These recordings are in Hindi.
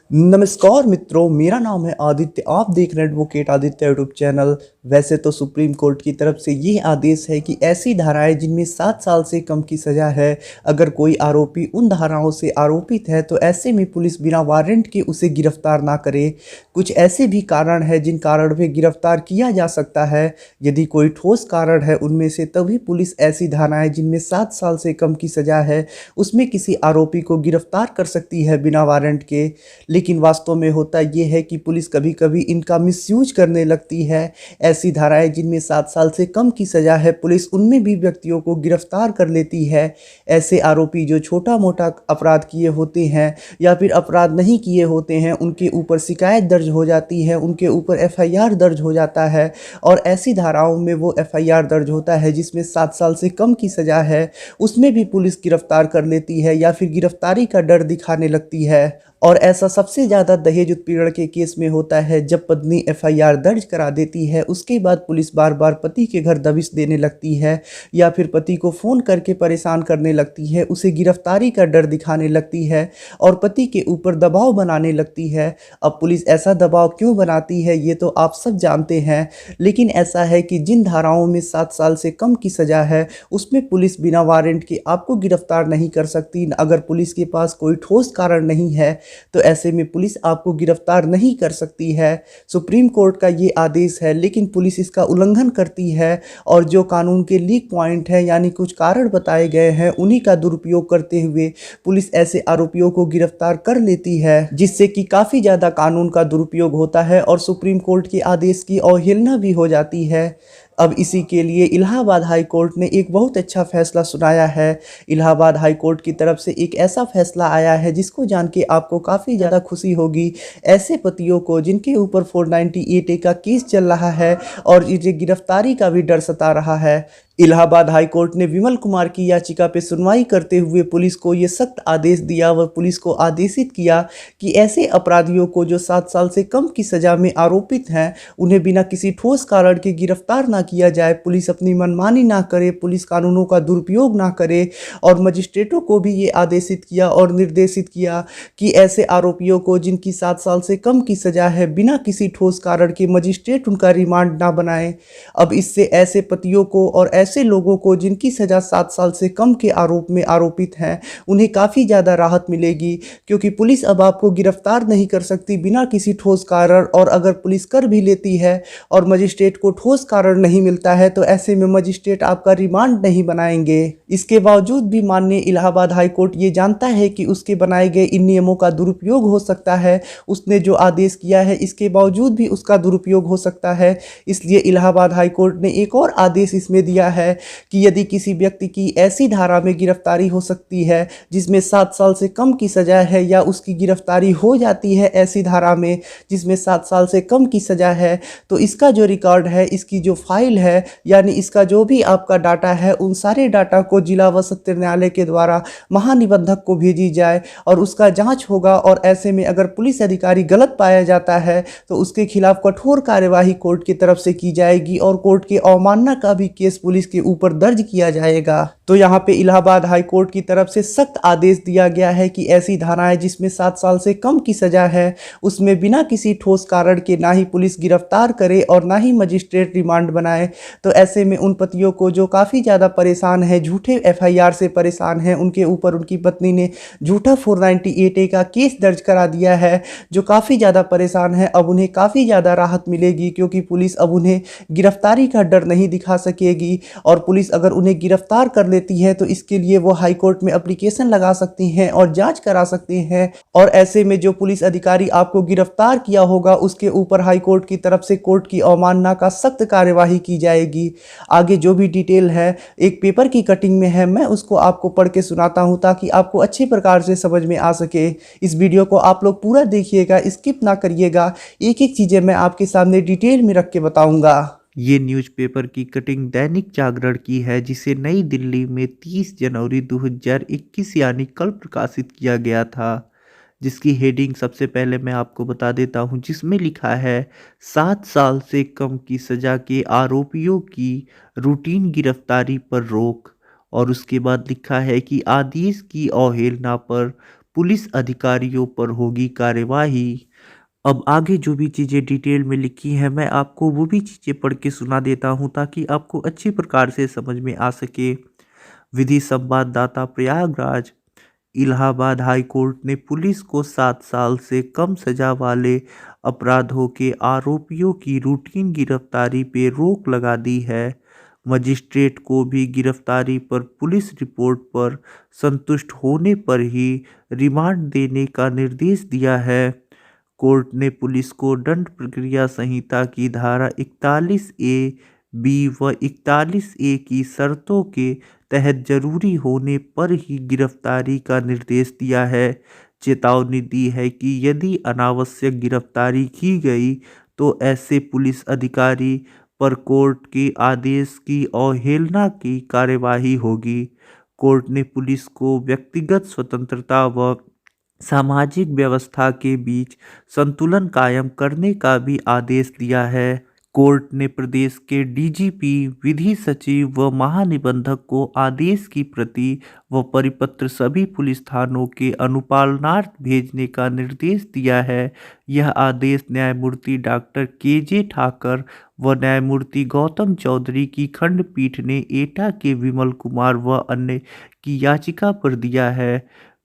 नमस्कार मित्रों, मेरा नाम है आदित्य। आप देख रहे हैं एडवोकेट आदित्य यूट्यूब चैनल। वैसे तो सुप्रीम कोर्ट की तरफ से ये आदेश है कि ऐसी धाराएं जिनमें 7 साल से कम की सज़ा है, अगर कोई आरोपी उन धाराओं से आरोपित है तो ऐसे में पुलिस बिना वारंट के उसे गिरफ्तार ना करे। कुछ ऐसे भी कारण हैं जिन कारण में गिरफ्तार किया जा सकता है। यदि कोई ठोस कारण है उनमें से, तभी पुलिस ऐसी धाराएं जिनमें 7 साल से कम की सज़ा है उसमें किसी आरोपी को गिरफ्तार कर सकती है बिना वारंट के। लेकिन वास्तव में होता ये है कि पुलिस कभी कभी इनका मिसयूज करने लगती है। ऐसी धाराएं जिनमें 7 साल से कम की सज़ा है, पुलिस उनमें भी व्यक्तियों को गिरफ्तार कर लेती है। ऐसे आरोपी जो छोटा मोटा अपराध किए होते हैं या फिर अपराध नहीं किए होते हैं, उनके ऊपर शिकायत दर्ज हो जाती है, उनके ऊपर एफआईआर दर्ज हो जाता है। और ऐसी धाराओं में वो एफआईआर दर्ज होता है जिसमें 7 साल से कम की सज़ा है, उसमें भी पुलिस गिरफ्तार कर लेती है या फिर गिरफ्तारी का डर दिखाने लगती है। और ऐसा सबसे ज़्यादा दहेज उत्पीड़न के केस में होता है, जब पत्नी एफआईआर दर्ज करा देती है, उसके बाद पुलिस बार बार पति के घर दबिश देने लगती है या फिर पति को फ़ोन करके परेशान करने लगती है, उसे गिरफ्तारी का डर दिखाने लगती है और पति के ऊपर दबाव बनाने लगती है। अब पुलिस ऐसा दबाव क्यों बनाती है ये तो आप सब जानते हैं। लेकिन ऐसा है कि जिन धाराओं में 7 साल से कम की सज़ा है उसमें पुलिस बिना वारंट के आपको गिरफ्तार नहीं कर सकती। अगर पुलिस के पास कोई ठोस कारण नहीं है तो ऐसे में पुलिस आपको गिरफ्तार नहीं कर सकती है। सुप्रीम कोर्ट का ये आदेश है, लेकिन पुलिस इसका उल्लंघन करती है और जो कानून के लीक पॉइंट है यानी कुछ कारण बताए गए हैं उन्हीं का दुरुपयोग करते हुए पुलिस ऐसे आरोपियों को गिरफ्तार कर लेती है, जिससे कि काफ़ी ज़्यादा कानून का दुरुपयोग होता है और सुप्रीम कोर्ट के आदेश की अवहेलना भी हो जाती है। अब इसी के लिए इलाहाबाद हाई कोर्ट ने एक बहुत अच्छा फैसला सुनाया है। इलाहाबाद हाई कोर्ट की तरफ से एक ऐसा फैसला आया है जिसको जान के आपको काफ़ी ज़्यादा खुशी होगी। ऐसे पतियों को जिनके ऊपर 498A का केस चल रहा है और इन्हें गिरफ्तारी का भी डर सता रहा है, इलाहाबाद हाई कोर्ट ने विमल कुमार की याचिका पर सुनवाई करते हुए पुलिस को ये सख्त आदेश दिया व पुलिस को आदेशित किया कि ऐसे अपराधियों को जो 7 साल से कम की सज़ा में आरोपित हैं, उन्हें बिना किसी ठोस कारण के गिरफ्तार ना किया जाए। पुलिस अपनी मनमानी ना करे, पुलिस कानूनों का दुरुपयोग ना करे। और मजिस्ट्रेटों को भी ये आदेशित किया और निर्देशित किया कि ऐसे आरोपियों को जिनकी 7 साल से कम की सज़ा है, बिना किसी ठोस कारण के मजिस्ट्रेट उनका रिमांड ना बनाए। अब इससे ऐसे पतियों को और ऐसे लोगों को जिनकी सज़ा 7 साल से कम के आरोप में आरोपित हैं, उन्हें काफ़ी ज़्यादा राहत मिलेगी, क्योंकि पुलिस अब आपको गिरफ्तार नहीं कर सकती बिना किसी ठोस कारण। और अगर पुलिस कर भी लेती है और मजिस्ट्रेट को ठोस कारण नहीं मिलता है तो ऐसे में मजिस्ट्रेट आपका रिमांड नहीं बनाएंगे। इसके बावजूद भी माननीय इलाहाबाद हाई कोर्ट ये जानता है कि उसके बनाए गए इन नियमों का दुरुपयोग हो सकता है। उसने जो आदेश किया है इसके बावजूद भी उसका दुरुपयोग हो सकता है। इसलिए इलाहाबाद हाई कोर्ट ने एक और आदेश इसमें दिया है कि यदि किसी व्यक्ति की ऐसी धारा में गिरफ्तारी हो सकती है जिसमें 7 साल से कम की सज़ा है, या उसकी गिरफ्तारी हो जाती है ऐसी धारा में जिसमें 7 साल से कम की सज़ा है, तो इसका जो रिकॉर्ड है, इसकी जो फाइल है, यानी इसका जो भी आपका डाटा है, उन सारे डाटा को जिला व सत्र न्यायालय के द्वारा महानिबंधक को भेजी जाए और उसका जांच होगा। और ऐसे में अगर पुलिस अधिकारी गलत पाया जाता है तो उसके खिलाफ कठोर कार्यवाही कोर्ट की तरफ से की जाएगी और कोर्ट के अवमानना का भी केस पुलिस के ऊपर दर्ज किया जाएगा। तो यहाँ पे इलाहाबाद हाई कोर्ट की तरफ से सख्त आदेश दिया गया है कि ऐसी धाराएं जिसमें 7 साल से कम की सज़ा है उसमें बिना किसी ठोस कारण के ना ही पुलिस गिरफ्तार करे और ना ही मजिस्ट्रेट रिमांड बनाए। तो ऐसे में उन पतियों को जो काफ़ी ज़्यादा परेशान है, झूठे एफआईआर से परेशान है, उनके ऊपर उनकी पत्नी ने झूठा 498A का केस दर्ज करा दिया है, जो काफ़ी ज़्यादा परेशान है, अब उन्हें काफ़ी ज़्यादा राहत मिलेगी, क्योंकि पुलिस अब उन्हें गिरफ्तारी का डर नहीं दिखा सकेगी। और पुलिस अगर उन्हें गिरफ्तार कर लेती है तो इसके लिए वो हाई कोर्ट में एप्लीकेशन लगा सकती हैं और जांच करा सकते हैं। और ऐसे में जो पुलिस अधिकारी आपको गिरफ्तार किया होगा उसके ऊपर हाई कोर्ट की तरफ से कोर्ट की अवमानना का सख्त कार्यवाही की जाएगी। आगे जो भी डिटेल है एक पेपर की कटिंग में है, मैं उसको आपको पढ़ के सुनाता हूँ ताकि आपको अच्छे प्रकार से समझ में आ सके। इस वीडियो को आप लोग पूरा देखिएगा, स्किप ना करिएगा। एक एक चीज़ें मैं आपके सामने डिटेल में रख के बताऊँगा। ये न्यूज़पेपर की कटिंग दैनिक जागरण की है, जिसे नई दिल्ली में 30 जनवरी 2021 यानी कल प्रकाशित किया गया था। जिसकी हेडिंग सबसे पहले मैं आपको बता देता हूं, जिसमें लिखा है 7 साल से कम की सज़ा के आरोपियों की रूटीन गिरफ्तारी पर रोक। और उसके बाद लिखा है कि आदेश की अवहेलना पर पुलिस अधिकारियों पर होगी कार्यवाही। अब आगे जो भी चीज़ें डिटेल में लिखी हैं मैं आपको वो भी चीज़ें पढ़ के सुना देता हूँ ताकि आपको अच्छी प्रकार से समझ में आ सके। विधि संवाददाता प्रयागराज। इलाहाबाद हाई कोर्ट ने पुलिस को 7 साल से कम सजा वाले अपराधों के आरोपियों की रूटीन गिरफ्तारी पे रोक लगा दी है। मजिस्ट्रेट को भी गिरफ्तारी पर पुलिस रिपोर्ट पर संतुष्ट होने पर ही रिमांड देने का निर्देश दिया है। कोर्ट ने पुलिस को दंड प्रक्रिया संहिता की धारा 41A, बी व 41A की शर्तों के तहत जरूरी होने पर ही गिरफ्तारी का निर्देश दिया है। चेतावनी दी है कि यदि अनावश्यक गिरफ्तारी की गई तो ऐसे पुलिस अधिकारी पर कोर्ट के आदेश की अवहेलना की कार्यवाही होगी। कोर्ट ने पुलिस को व्यक्तिगत स्वतंत्रता व सामाजिक व्यवस्था के बीच संतुलन कायम करने का भी आदेश दिया है। कोर्ट ने प्रदेश के डीजीपी, विधि सचिव व महानिबंधक को आदेश की प्रति व परिपत्र सभी पुलिस थानों के अनुपालनार्थ भेजने का निर्देश दिया है। यह आदेश न्यायमूर्ति डॉक्टर के ठाकर व न्यायमूर्ति गौतम चौधरी की खंडपीठ ने एटा के विमल कुमार व अन्य की याचिका पर दिया है।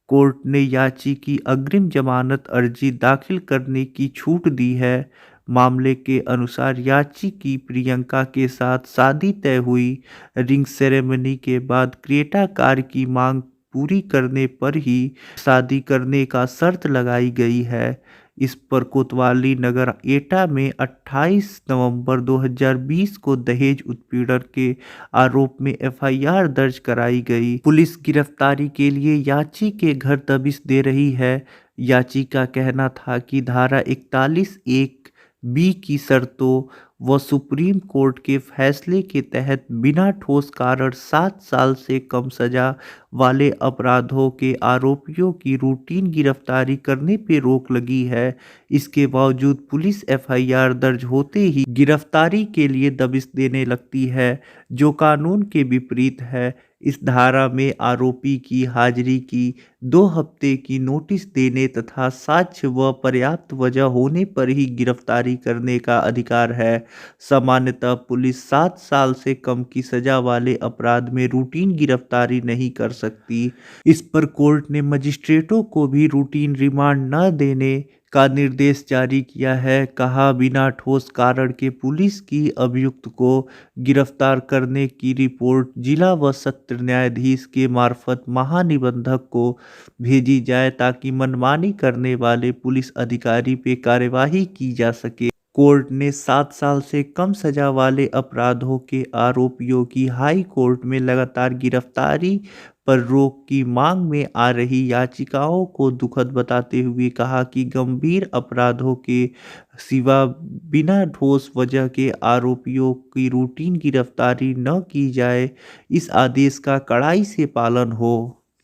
कोर्ट ने याची की अग्रिम जमानत अर्जी दाखिल करने की छूट दी है। मामले के अनुसार याची की प्रियंका के साथ शादी तय हुई। रिंग सेरेमनी के बाद क्रेटा कार की मांग पूरी करने पर ही शादी करने का शर्त लगाई गई है। इस पर कोतवाली नगर एटा में 28 नवंबर 2020 को दहेज उत्पीड़न के आरोप में एफआईआर दर्ज कराई गई। पुलिस गिरफ्तारी के लिए याची के घर दबिश दे रही है। याची का कहना था कि धारा 41(1)(b) की शर्तों व सुप्रीम कोर्ट के फैसले के तहत बिना ठोस कारण 7 साल से कम सजा वाले अपराधों के आरोपियों की रूटीन गिरफ्तारी करने पर रोक लगी है। इसके बावजूद पुलिस एफआईआर दर्ज होते ही गिरफ्तारी के लिए दबिश देने लगती है, जो कानून के विपरीत है। इस धारा में आरोपी की हाजिरी की 2 हफ्ते की नोटिस देने तथा साक्ष्य व पर्याप्त वजह होने पर ही गिरफ्तारी करने का अधिकार है। सामान्यतः पुलिस 7 साल से कम की सजा वाले अपराध में रूटीन गिरफ्तारी नहीं कर सकती। इस पर कोर्ट ने मजिस्ट्रेटों को भी रूटीन रिमांड न देने का निर्देश जारी किया है। कहा, बिना ठोस कारण के पुलिस की अभियुक्त को गिरफ्तार करने की रिपोर्ट जिला व सत्र न्यायाधीश के मार्फत महानिबंधक को भेजी जाए ताकि मनमानी करने वाले पुलिस अधिकारी पे कार्यवाही की जा सके। कोर्ट ने 7 साल से कम सजा वाले अपराधों के आरोपियों की हाई कोर्ट में लगातार गिरफ्तारी पर रोक की मांग में आ रही याचिकाओं को दुखद बताते हुए कहा कि गंभीर अपराधों के सिवा बिना ठोस वजह के आरोपियों की रूटीन गिरफ्तारी न की जाए। इस आदेश का कड़ाई से पालन हो।